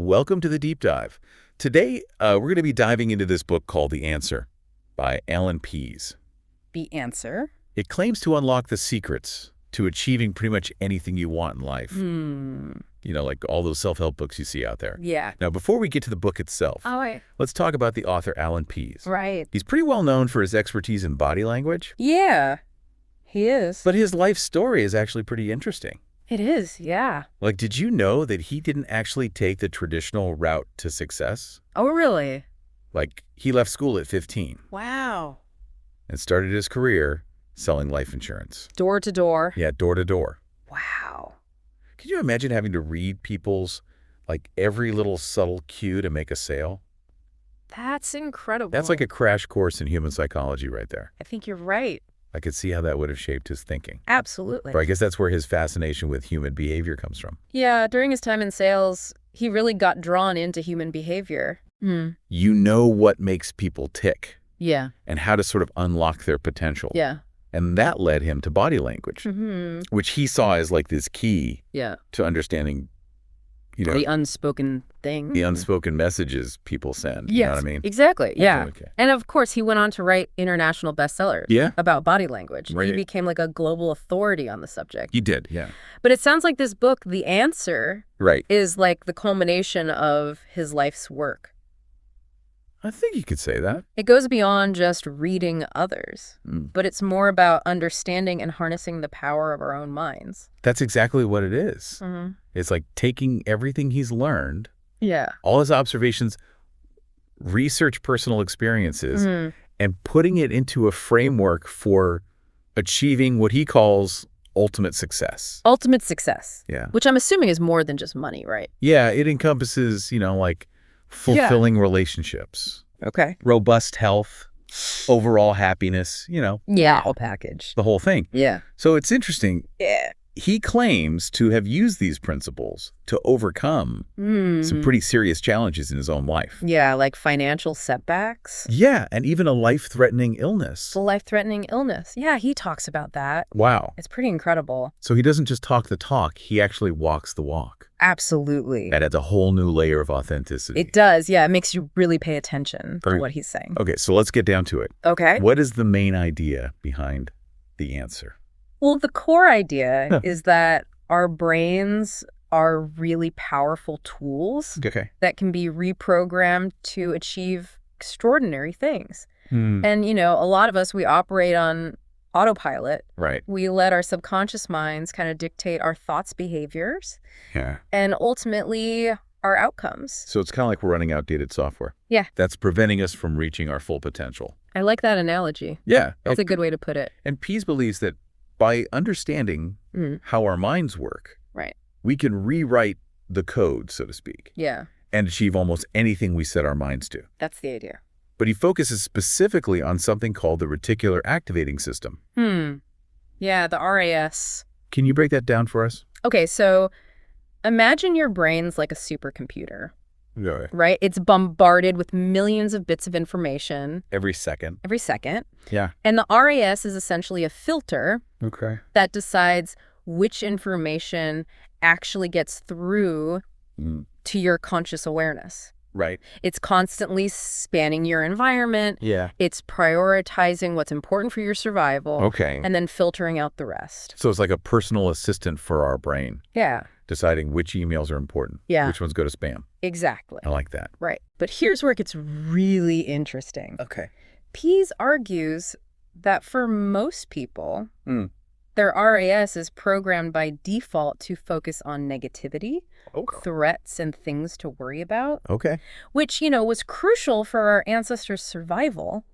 Welcome to the Deep Dive. Today, we're going to be diving into this book called The Answer by Allan Pease. The Answer? It claims to unlock the secrets to achieving pretty much anything you want in life. You know, like all those self-help books you see out there. Yeah. Now, before we get to the book itself, let's talk about the author Allan Pease. Right. He's pretty well known for his expertise in body language. Yeah, he is. But his life story is actually pretty interesting. It is, yeah. Like, did you know that he didn't actually take the traditional route to success? Oh, really? Like, he left school at 15 Wow. and started his career selling life insurance. Door to door? Yeah, door to door. Wow. Can you imagine having to read people's, like, every little subtle cue to make a sale? That's incredible. That's like a crash course in human psychology right there. I think you're right. I could see how that would have shaped his thinking. Absolutely. But I guess that's where his fascination with human behavior comes from. Yeah, during his time in sales, he really got drawn into human behavior. You know what makes people tick Yeah. and how to sort of unlock their potential. Yeah. And that led him to body language, which he saw as like this key Yeah. to understanding, you know, The unspoken thing. the unspoken messages people send. You know what I mean? Exactly. Yeah. Okay. And of course, he went on to write international bestsellers Yeah. about body language. Right. He became like a global authority on the subject. He did, yeah. But it sounds like this book, The Answer, Right. is like the culmination of his life's work. I think you could say that. It goes beyond just reading others, Mm. but it's more about understanding and harnessing the power of our own minds. That's exactly what it is. It's like taking everything he's learned, Yeah. all his observations, research personal experiences, and putting it into a framework for achieving what he calls ultimate success. Ultimate success. Yeah. Which I'm assuming is more than just money, right? Yeah, it encompasses, you know, like fulfilling relationships, Okay. robust health, overall happiness, you know. Yeah. Whole package. The whole thing. Yeah. So it's interesting. Yeah. He claims to have used these principles to overcome some pretty serious challenges in his own life. Yeah, like financial setbacks. Yeah, and even a life-threatening illness. The life-threatening illness. Yeah, he talks about that. Wow. It's pretty incredible. So he doesn't just talk the talk, he actually walks the walk. Absolutely. That adds a whole new layer of authenticity. It does. Yeah, it makes you really pay attention to what he's saying. Okay, so let's get down to it. Okay. What is the main idea behind The Answer? Well, the core idea is that our brains are really powerful tools that can be reprogrammed to achieve extraordinary things. And, you know, a lot of us, we operate on autopilot. Right. We let our subconscious minds kind of dictate our thoughts, behaviors, and ultimately our outcomes. So it's kind of like we're running outdated software. Yeah. That's preventing us from reaching our full potential. I like that analogy. Yeah. That's a good way to put it. And Pease believes that by understanding how our minds work, we can rewrite the code, so to speak, and achieve almost anything we set our minds to. That's the idea. But he focuses specifically on something called the reticular activating system. Yeah, the RAS. Can you break that down for us? Okay, so imagine your brain's like a supercomputer. Yeah. Right? It's bombarded with millions of bits of information. Every second. Every second. Yeah. And the RAS is essentially a filter that decides which information actually gets through to your conscious awareness. Right. It's constantly spanning your environment. Yeah. It's prioritizing what's important for your survival. Okay. And then filtering out the rest. So it's like a personal assistant for our brain. Yeah. Deciding which emails are important. Yeah. Which ones go to spam. Exactly. I like that. Right. But here's where it gets really interesting. Okay. Pease argues that for most people, their RAS is programmed by default to focus on negativity, threats, and things to worry about. Okay. Which, you know, was crucial for our ancestors' survival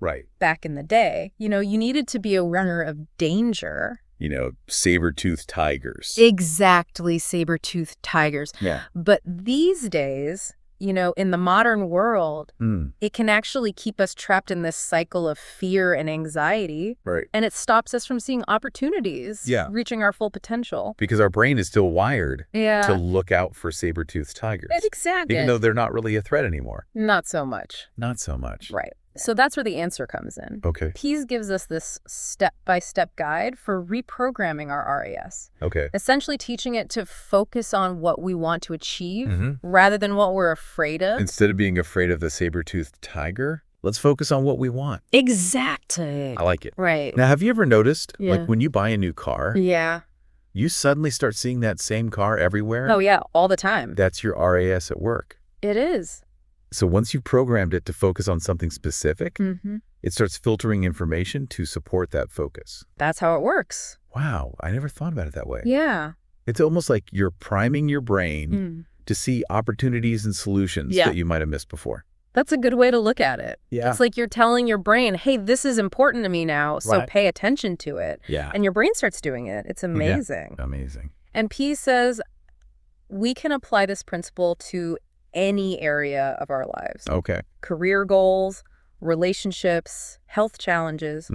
back in the day. You know, you needed to be aware of danger. You know, saber-toothed tigers. Exactly, saber-toothed tigers. Yeah. But these days, you know, in the modern world, it can actually keep us trapped in this cycle of fear and anxiety. Right. And it stops us from seeing opportunities, reaching our full potential. Because our brain is still wired Yeah. to look out for saber-toothed tigers. Exactly. Even though they're not really a threat anymore. Not so much. Not so much. Right. So that's where the answer comes in. Okay. Pease gives us this step-by-step guide for reprogramming our RAS. Okay. Essentially teaching it to focus on what we want to achieve rather than what we're afraid of. Instead of being afraid of the saber-toothed tiger, let's focus on what we want. Exactly. I like it. Right. Now, have you ever noticed, Yeah. like when you buy a new car, you suddenly start seeing that same car everywhere? Oh, yeah, all the time. That's your RAS at work. It is. So once you've programmed it to focus on something specific, it starts filtering information to support that focus. That's how it works. Wow, I never thought about it that way. Yeah. It's almost like you're priming your brain to see opportunities and solutions that you might have missed before. That's a good way to look at it. Yeah. It's like you're telling your brain, hey, this is important to me now, so pay attention to it. Yeah. And your brain starts doing it. It's amazing. Yeah. Amazing. And Pease says we can apply this principle to any area of our lives. Okay. Career goals, relationships, health challenges.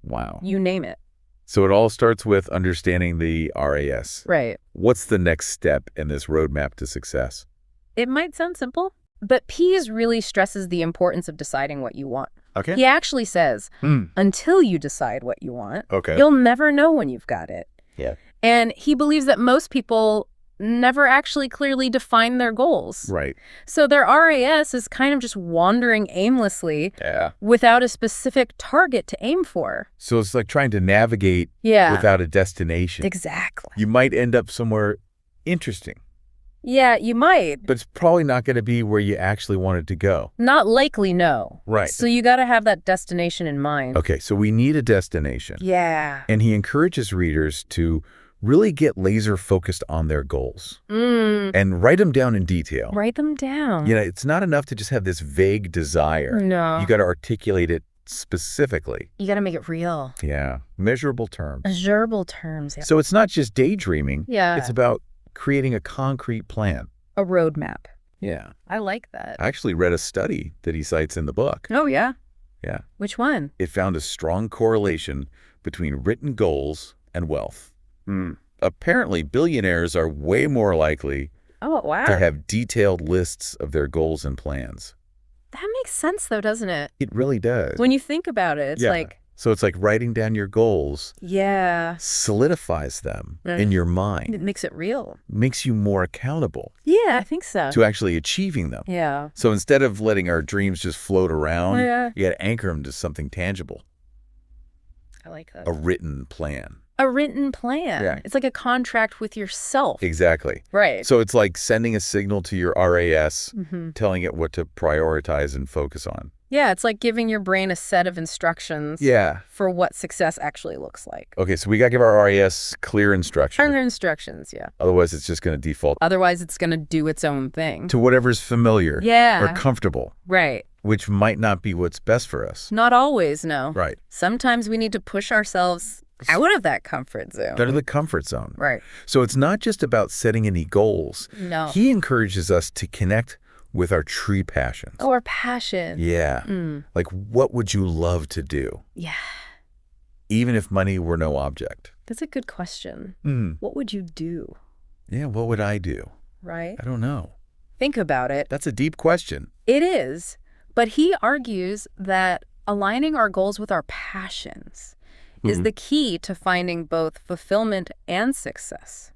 Wow. You name it. So it all starts with understanding the RAS. Right. What's the next step in this roadmap to success? It might sound simple, but Pease really stresses the importance of deciding what you want. Okay. He actually says, until you decide what you want, you'll never know when you've got it. Yeah. And he believes that most people never actually clearly define their goals. Right. So their RAS is kind of just wandering aimlessly without a specific target to aim for. So it's like trying to navigate without a destination. Exactly. You might end up somewhere interesting. Yeah, you might. But it's probably not going to be where you actually wanted to go. Not likely, no. Right. So you got to have that destination in mind. Okay, so we need a destination. Yeah. And he encourages readers to really get laser focused on their goals and write them down in detail. Write them down. You know, it's not enough to just have this vague desire. No. You got to articulate it specifically. You got to make it real. Yeah. Measurable terms. Measurable terms. Yeah. So it's not just daydreaming. Yeah. It's about creating a concrete plan. A roadmap. Yeah. I like that. I actually read a study that he cites in the book. Oh, yeah? Yeah. Which one? It found a strong correlation between written goals and wealth. Apparently, billionaires are way more likely to have detailed lists of their goals and plans. That makes sense, though, doesn't it? It really does. When you think about it, it's like... So it's like writing down your goals solidifies them in your mind. It makes it real. Makes you more accountable. Yeah, I think so. To actually achieving them. Yeah. So instead of letting our dreams just float around, you got to anchor them to something tangible. I like that. A written plan. A written plan. Yeah. It's like a contract with yourself. Exactly. Right. So it's like sending a signal to your RAS, telling it what to prioritize and focus on. Yeah, it's like giving your brain a set of instructions for what success actually looks like. Okay, so we got to give our RAS clear instructions. Clear instructions, yeah. Otherwise, it's just going to default. Otherwise, it's going to do its own thing. To whatever's familiar or comfortable. Right. Which might not be what's best for us. Not always, no. Right. Sometimes we need to push ourselves out of that comfort zone. Out of the comfort zone. Right. So it's not just about setting any goals. No. He encourages us to connect with our true passions. Oh, our passion. Yeah. Like, what would you love to do? Yeah. Even if money were no object. That's a good question. What would you do? Yeah, what would I do? Right? I don't know. Think about it. That's a deep question. It is. But he argues that aligning our goals with our passions is the key to finding both fulfillment and success.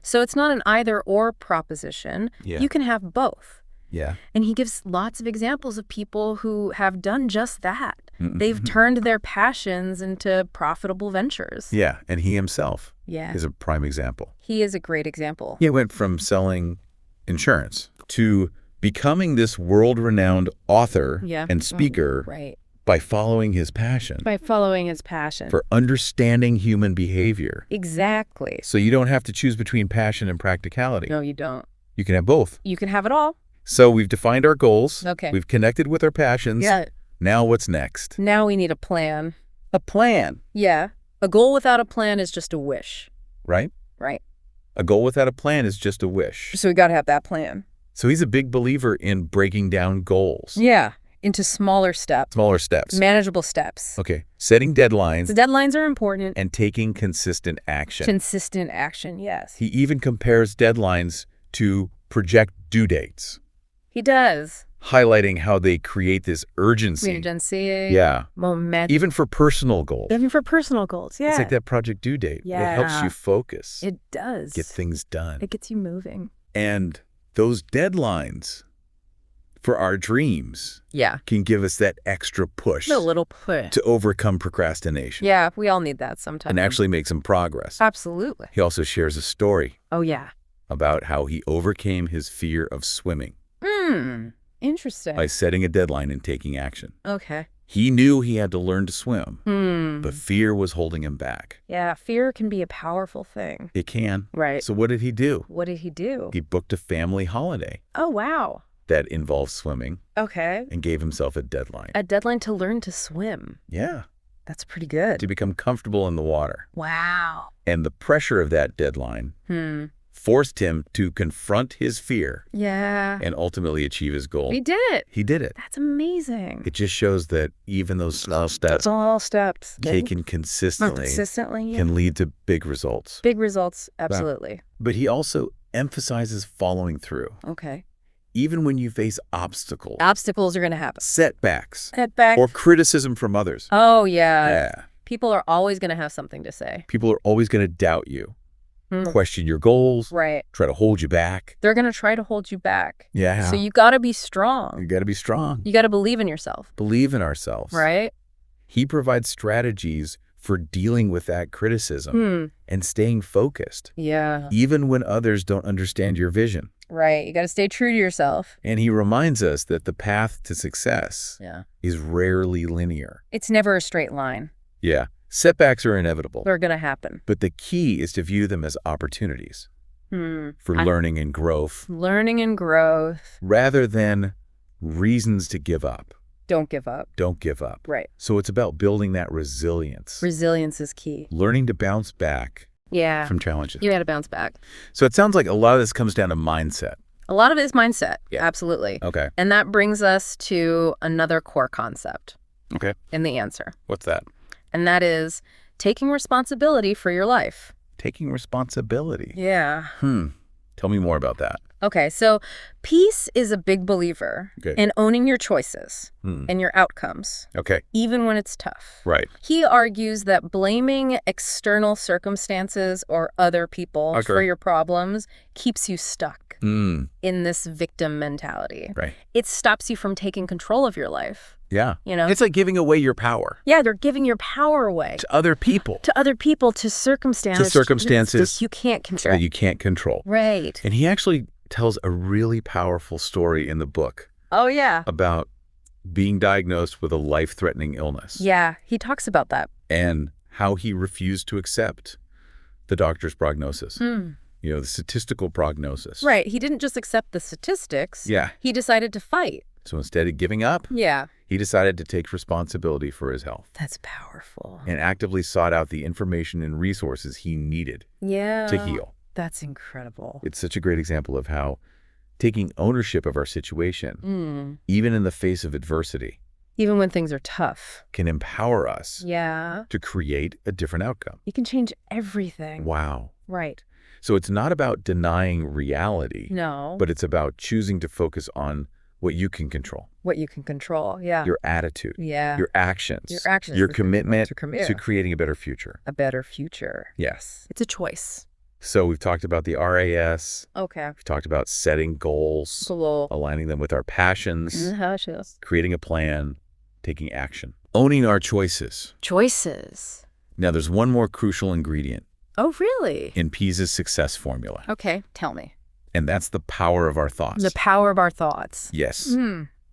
So it's not an either-or proposition. You can have both. Yeah. And he gives lots of examples of people who have done just that. They've turned their passions into profitable ventures. Yeah, and he himself is a prime example. He is a great example. He went from selling insurance to becoming this world-renowned author and speaker by following his passion. By following his passion. For understanding human behavior. Exactly. So you don't have to choose between passion and practicality. No, you don't. You can have both. You can have it all. So we've defined our goals. Okay. We've connected with our passions. Yeah. Now what's next? Now we need a plan. A plan. Yeah. A goal without a plan is just a wish. Right? Right. A goal without a plan is just a wish. So we got to have that plan. So he's a big believer in breaking down goals. Yeah. Into smaller steps. Smaller steps. Manageable steps. Okay. Setting deadlines. The deadlines are important. And taking consistent action. Consistent action, yes. He even compares deadlines to project due dates. He does. highlighting how they create this urgency. Urgency. Yeah. Momentum. Even for personal goals. Even for personal goals, yeah. It's like that project due date. Yeah. It helps you focus. It does. Get things done. It gets you moving. And those deadlines for our dreams can give us that extra push. A little push. To overcome procrastination. Yeah, we all need that sometimes. And actually make some progress. Absolutely. He also shares a story. Oh, yeah. About how he overcame his fear of swimming. Interesting. By setting a deadline and taking action. Okay. He knew he had to learn to swim, but fear was holding him back. Yeah, fear can be a powerful thing. It can. Right. So what did he do? What did he do? He booked a family holiday. Oh, wow. That involved swimming. Okay. And gave himself a deadline. A deadline to learn to swim. Yeah. That's pretty good. To become comfortable in the water. Wow. And the pressure of that deadline forced him to confront his fear. Yeah. And ultimately achieve his goal. He did it. He did it. That's amazing. It just shows that even those small steps taken consistently can lead to big results. Big results, absolutely. But he also emphasizes following through. Okay. Even when you face obstacles. Obstacles are going to happen. Setbacks. Setbacks. Or criticism from others. Oh, yeah. People are always going to have something to say. People are always going to doubt you. Question your goals. Right. Try to hold you back. They're going to try to hold you back. Yeah. So you got to be strong. You got to be strong. You got to believe in yourself. Believe in ourselves. Right. He provides strategies for dealing with that criticism and staying focused. Yeah. Even when others don't understand your vision. Right. You got to stay true to yourself. And he reminds us that the path to success is rarely linear. It's never a straight line. Yeah. Setbacks are inevitable. They're going to happen. But the key is to view them as opportunities for learning and growth. Learning and growth. Rather than reasons to give up. Don't give up. Don't give up. Right. So it's about building that resilience. Resilience is key. Learning to bounce back from challenges. You got to bounce back. So it sounds like a lot of this comes down to mindset. A lot of it is mindset. Yeah. Absolutely. Okay. And that brings us to another core concept. Okay. In the answer. What's that? And that is taking responsibility for your life. Taking responsibility. Yeah. Tell me more about that. Okay, so Pease is a big believer in owning your choices and your outcomes, even when it's tough. Right. He argues that blaming external circumstances or other people for your problems keeps you stuck in this victim mentality. Right. It stops you from taking control of your life. Yeah. You know? It's like giving away your power. Yeah, they're giving your power away. To other people. To other people, to circumstances. To circumstances. You can't control. That you can't control. Right. And he actually tells a really powerful story in the book. Oh, yeah. About being diagnosed with a life-threatening illness. Yeah, he talks about that. And how he refused to accept the doctor's prognosis. You know, the statistical prognosis. Right. He didn't just accept the statistics. Yeah. He decided to fight. So instead of giving up, he decided to take responsibility for his health. That's powerful. And actively sought out the information and resources he needed to heal. That's incredible. It's such a great example of how taking ownership of our situation, even in the face of adversity, even when things are tough, can empower us to create a different outcome. You can change everything. Wow. Right. So it's not about denying reality. No. But it's about choosing to focus on what you can control. What you can control, Your attitude. Your actions. Your actions. Your commitment to creating a better future. A better future. Yes. It's a choice. So we've talked about the RAS. Okay. We've talked about setting goals. Aligning them with our passions. Creating a plan. Taking action. Owning our choices. Choices. Now there's one more crucial ingredient. Oh, really? In Pease's success formula. Okay, tell me. And that's the power of our thoughts. The power of our thoughts. Yes.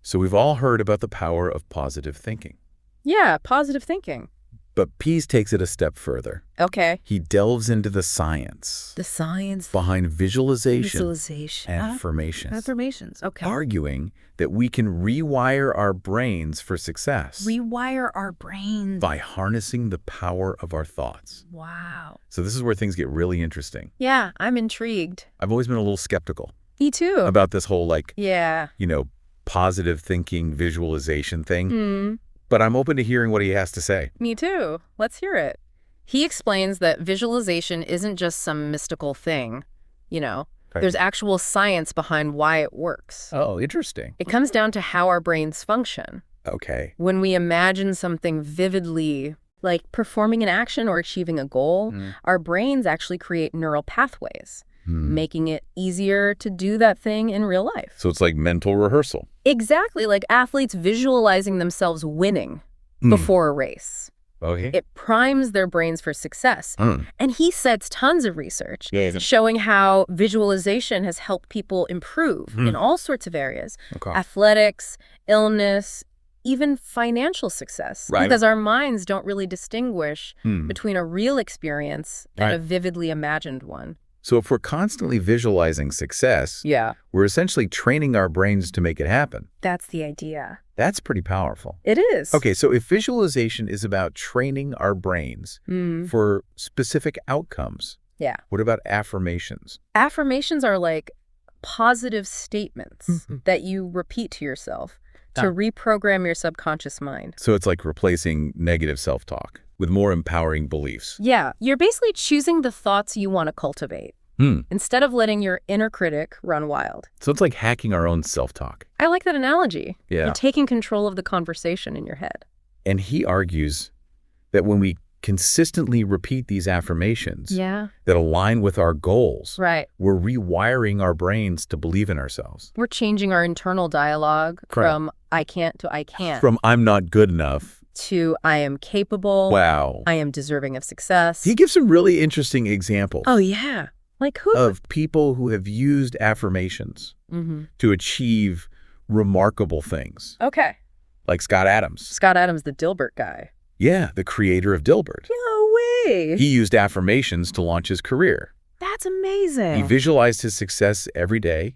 So we've all heard about the power of positive thinking. Yeah, positive thinking. But Pease takes it a step further. Okay. He delves into the science. The science. Behind visualization. Visualization. Affirmations. Affirmations. Okay. Arguing that we can rewire our brains for success. Rewire our brains. By harnessing the power of our thoughts. Wow. So this is where things get really interesting. Yeah, I'm intrigued. I've always been a little skeptical. Me too. About this whole positive thinking visualization thing. But I'm open to hearing what he has to say. Me too. Let's hear it. He explains that visualization isn't just some mystical thing, There's actual science behind why it works. Oh, interesting. It comes down to how our brains function. Okay. When we imagine something vividly, like performing an action or achieving a goal, our brains actually create neural pathways, making it easier to do that thing in real life. So it's like mental rehearsal. Exactly, like athletes visualizing themselves winning before a race. Okay. It primes their brains for success. And he cites tons of research showing how visualization has helped people improve in all sorts of areas. Athletics, illness, even financial success. Because our minds don't really distinguish between a real experience and a vividly imagined one. So if we're constantly visualizing success, we're essentially training our brains to make it happen. That's the idea. That's pretty powerful. It is. Okay, so if visualization is about training our brains for specific outcomes, what about affirmations? Affirmations are like positive statements that you repeat to yourself to reprogram your subconscious mind. So it's like replacing negative self-talk with more empowering beliefs. Yeah, you're basically choosing the thoughts you want to cultivate instead of letting your inner critic run wild. So it's like hacking our own self-talk. I like that analogy. Yeah. You're taking control of the conversation in your head. And he argues that when we consistently repeat these affirmations that align with our goals, we're rewiring our brains to believe in ourselves. We're changing our internal dialogue from I can't to I can. From I'm not good enough to I am capable. Wow. I am deserving of success. He gives some really interesting examples. Oh, yeah. Like who? Of people who have used affirmations to achieve remarkable things. Okay. Like Scott Adams. Scott Adams, the Dilbert guy. Yeah, the creator of Dilbert. No way. He used affirmations to launch his career. That's amazing. He visualized his success every day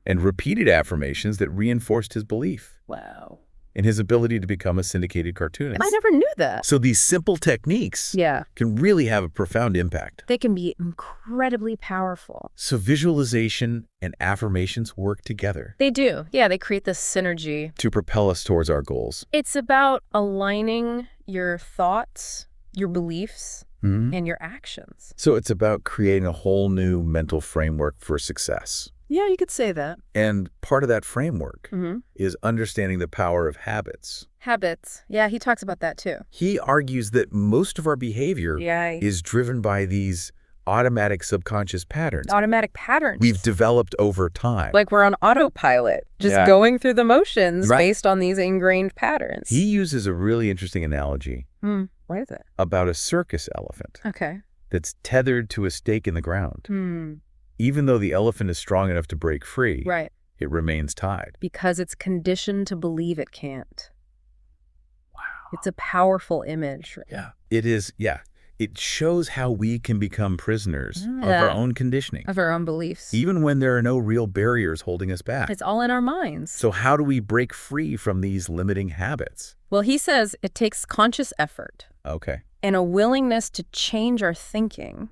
and repeated affirmations that reinforced his belief. Wow. In his ability to become a syndicated cartoonist. I never knew that. So these simple techniques can really have a profound impact. They can be incredibly powerful. So visualization and affirmations work together. They do. Yeah, they create this synergy. To propel us towards our goals. It's about aligning your thoughts, your beliefs, and your actions. So it's about creating a whole new mental framework for success. Yeah, you could say that. And part of that framework is understanding the power of habits. Habits. Yeah, he talks about that too. He argues that most of our behavior is driven by these automatic subconscious patterns. Automatic patterns. We've developed over time. Like we're on autopilot, just going through the motions based on these ingrained patterns. He uses a really interesting analogy. What is it? About a circus elephant. Okay. That's tethered to a stake in the ground. Even though the elephant is strong enough to break free, it remains tied. Because it's conditioned to believe it can't. Wow. It's a powerful image. Yeah. It is, It shows how we can become prisoners of our own conditioning. Of our own beliefs. Even when there are no real barriers holding us back. It's all in our minds. So how do we break free from these limiting habits? Well, he says it takes conscious effort. Okay. And a willingness to change our thinking.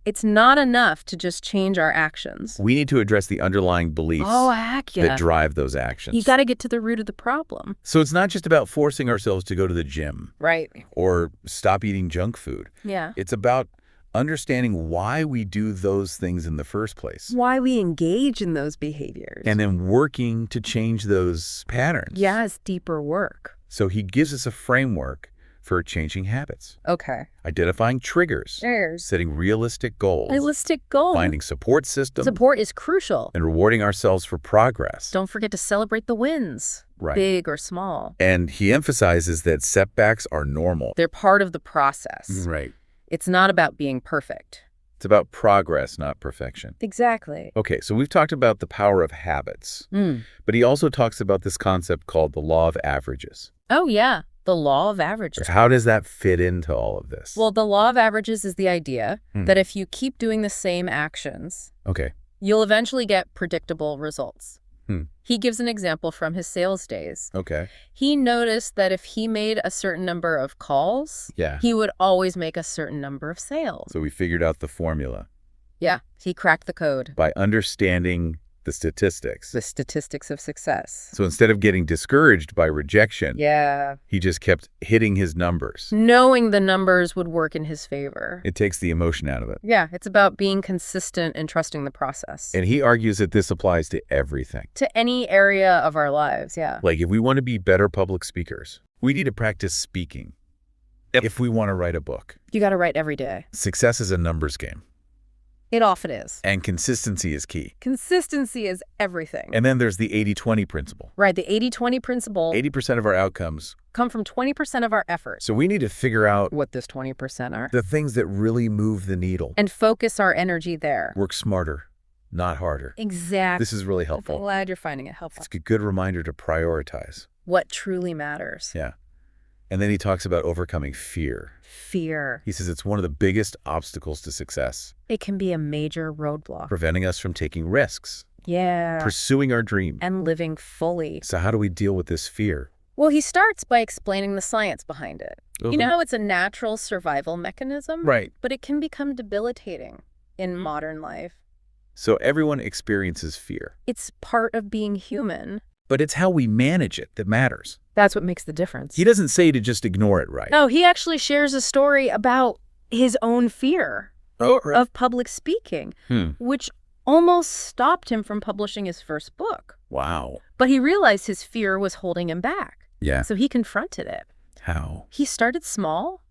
It's not enough to just change our actions. We need to address the underlying beliefs that drive those actions. You got to get to the root of the problem. So it's not just about forcing ourselves to go to the gym. Right. Or stop eating junk food. Yeah. It's about understanding why we do those things in the first place. Why we engage in those behaviors. And then working to change those patterns. Yeah, it's deeper work. So he gives us a framework for changing habits. Okay. Identifying triggers. Setting realistic goals. Finding support systems. Support is crucial. And rewarding ourselves for progress. Don't forget to celebrate the wins. Big or small. And he emphasizes that setbacks are normal. They're part of the process. Right. It's not about being perfect. It's about progress, not perfection. Exactly. Okay, so we've talked about the power of habits. But he also talks about this concept called the law of averages. Oh, yeah. The law of averages. How does that fit into all of this? Well, the law of averages is the idea that if you keep doing the same actions, you'll eventually get predictable results. He gives an example from his sales days. Okay. He noticed that if he made a certain number of calls, he would always make a certain number of sales. So we figured out the formula. Yeah, he cracked the code. By understanding The statistics. The statistics of success. So instead of getting discouraged by rejection, he just kept hitting his numbers. Knowing the numbers would work in his favor. It takes the emotion out of it. Yeah, it's about being consistent and trusting the process. And he argues that this applies to everything. To any area of our lives, yeah. Like if we want to be better public speakers, we need to practice speaking. If we want to write a book. You got to write every day. Success is a numbers game. It often is. And consistency is key. Consistency is everything. And then there's the 80-20 principle. Right, the 80-20 principle. 80% of our outcomes come from 20% of our effort. So we need to figure out what this 20% are. The things that really move the needle. And focus our energy there. Work smarter, not harder. Exactly. This is really helpful. I'm glad you're finding it helpful. It's a good reminder to prioritize. What truly matters. Yeah. And then he talks about overcoming fear. Fear. He says it's one of the biggest obstacles to success. It can be a major roadblock. Preventing us from taking risks. Yeah. Pursuing our dream. And living fully. So how do we deal with this fear? Well, he starts by explaining the science behind it. You know, it's a natural survival mechanism. Right. But it can become debilitating in modern life. So everyone experiences fear. It's part of being human. But it's how we manage it that matters. That's what makes the difference. He doesn't say to just ignore it, right? No, he actually shares a story about his own fear of public speaking, which almost stopped him from publishing his first book. Wow. But he realized his fear was holding him back. Yeah. So he confronted it. How? He started small,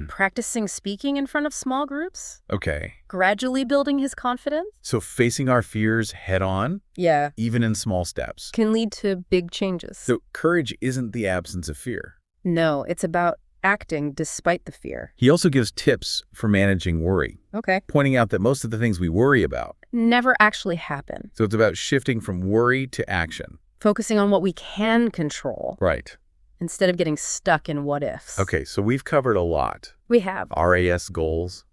practicing speaking in front of small groups. Okay. Gradually building his confidence. So facing our fears head on, even in small steps, can lead to big changes. So courage isn't the absence of fear. No, it's about acting despite the fear. He also gives tips for managing worry. Okay. Pointing out that most of the things we worry about never actually happen. So it's about shifting from worry to action. Focusing on what we can control. Right. Instead of getting stuck in what ifs. Okay, so we've covered a lot. We have. RAS goals,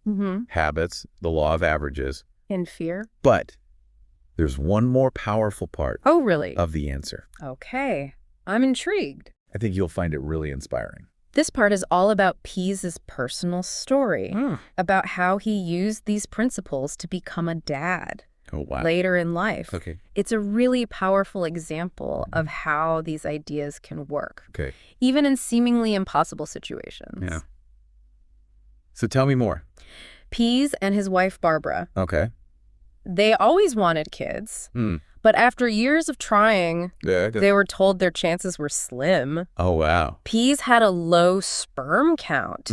habits, the law of averages. And fear. But there's one more powerful part. Oh, really? Of the answer. Okay. I'm intrigued. I think you'll find it really inspiring. This part is all about Pease's personal story, about how he used these principles to become a dad. Oh, wow. Later in life. Okay. It's a really powerful example of how these ideas can work. Okay. Even in seemingly impossible situations. Yeah. So tell me more. Pease and his wife, Barbara. Okay. They always wanted kids. But after years of trying, they were told their chances were slim. Oh, wow. Pease had a low sperm count.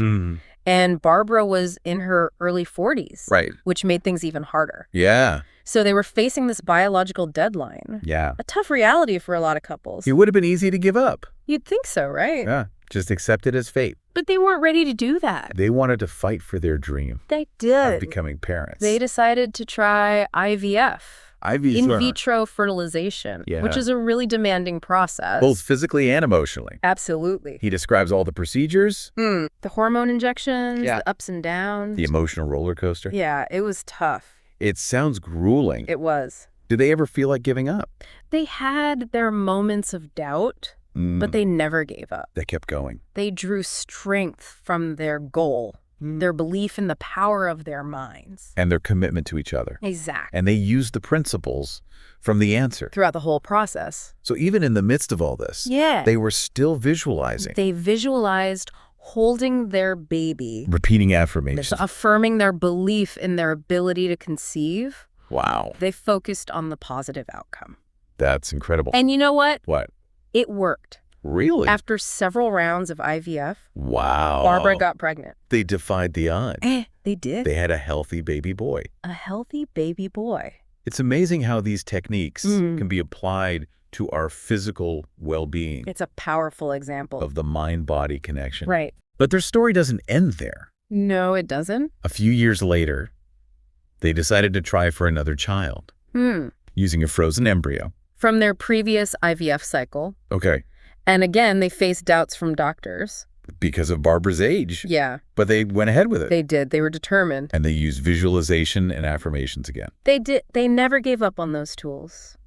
And Barbara was in her early 40s. Right. Which made things even harder. Yeah. So they were facing this biological deadline. Yeah. A tough reality for a lot of couples. It would have been easy to give up. You'd think so, right? Yeah. Just accept it as fate. But they weren't ready to do that. They wanted to fight for their dream. They did. Of becoming parents. They decided to try IVF. In vitro fertilization, which is a really demanding process. Both physically and emotionally. Absolutely. He describes all the procedures. The hormone injections, the ups and downs. The emotional roller coaster. Yeah, it was tough. It sounds grueling. It was. Did they ever feel like giving up? They had their moments of doubt, but they never gave up. They kept going. They drew strength from their goal. Their belief in the power of their minds. And their commitment to each other. Exactly. And they used the principles from the answer. Throughout the whole process. So even in the midst of all this, they were still visualizing. They visualized holding their baby. Repeating affirmations. Affirming their belief in their ability to conceive. Wow. They focused on the positive outcome. That's incredible. And you know what? What? It worked. Really? After several rounds of IVF, wow, Barbara got pregnant. They defied the odds. They did. They had a healthy baby boy. A healthy baby boy. It's amazing how these techniques can be applied to our physical well-being. It's a powerful example. Of the mind-body connection. Right. But their story doesn't end there. No, it doesn't. A few years later, they decided to try for another child. Using a frozen embryo. From their previous IVF cycle. Okay. And again, they faced doubts from doctors. Because of Barbara's age. Yeah. But they went ahead with it. They did. They were determined. And they used visualization and affirmations again. They did. They never gave up on those tools.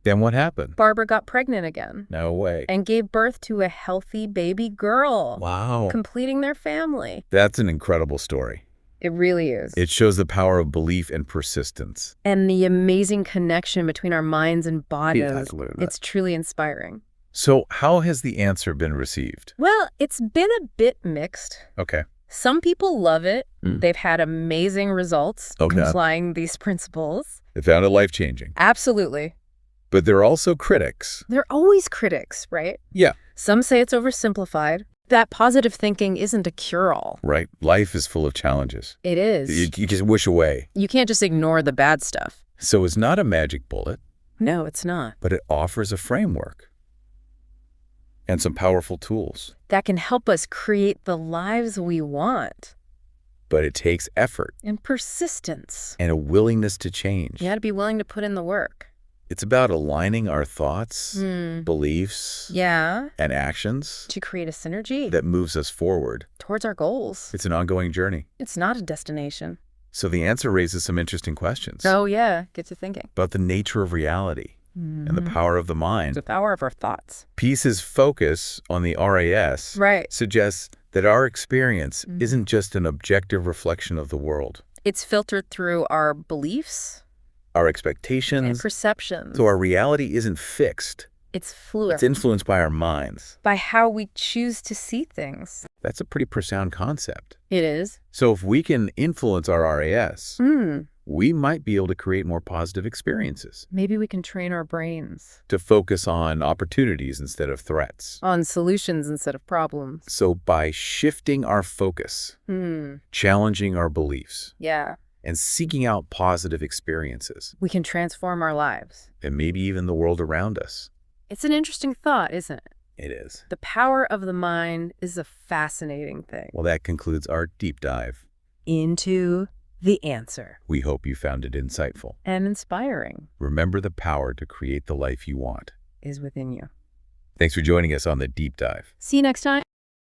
Then what happened? Barbara got pregnant again. No way. And gave birth to a healthy baby girl. Wow. Completing their family. That's an incredible story. It really is. It shows the power of belief and persistence. And the amazing connection between our minds and bodies. Yeah, absolutely. It's truly inspiring. So how has the answer been received? Well, it's been a bit mixed. Okay. Some people love it. They've had amazing results applying these principles. They found it life-changing. Absolutely. But there are also critics. There are always critics, right? Yeah. Some say it's oversimplified, that positive thinking isn't a cure-all. Right. Life is full of challenges. It is. You just wish away. You can't just ignore the bad stuff. So it's not a magic bullet. No, it's not. But it offers a framework and some powerful tools that can help us create the lives we want. But it takes effort. And persistence. And a willingness to change. You got to be willing to put in the work. It's about aligning our thoughts, beliefs, and actions to create a synergy that moves us forward towards our goals. It's an ongoing journey. It's not a destination. So the answer raises some interesting questions. Oh, yeah. Get to thinking. About the nature of reality and the power of the mind. The power of our thoughts. Peace's focus on the RAS suggests that our experience isn't just an objective reflection of the world. It's filtered through our beliefs, our expectations, and perceptions. So our reality isn't fixed. It's fluid. It's influenced by our minds. By how we choose to see things. That's a pretty profound concept. It is. So if we can influence our RAS, we might be able to create more positive experiences. Maybe we can train our brains to focus on opportunities instead of threats. On solutions instead of problems. So by shifting our focus, challenging our beliefs, and seeking out positive experiences, we can transform our lives. And maybe even the world around us. It's an interesting thought, isn't it? It is. The power of the mind is a fascinating thing. Well, that concludes our deep dive into the answer. We hope you found it insightful. And inspiring. Remember, the power to create the life you want is within you. Thanks for joining us on the deep dive. See you next time.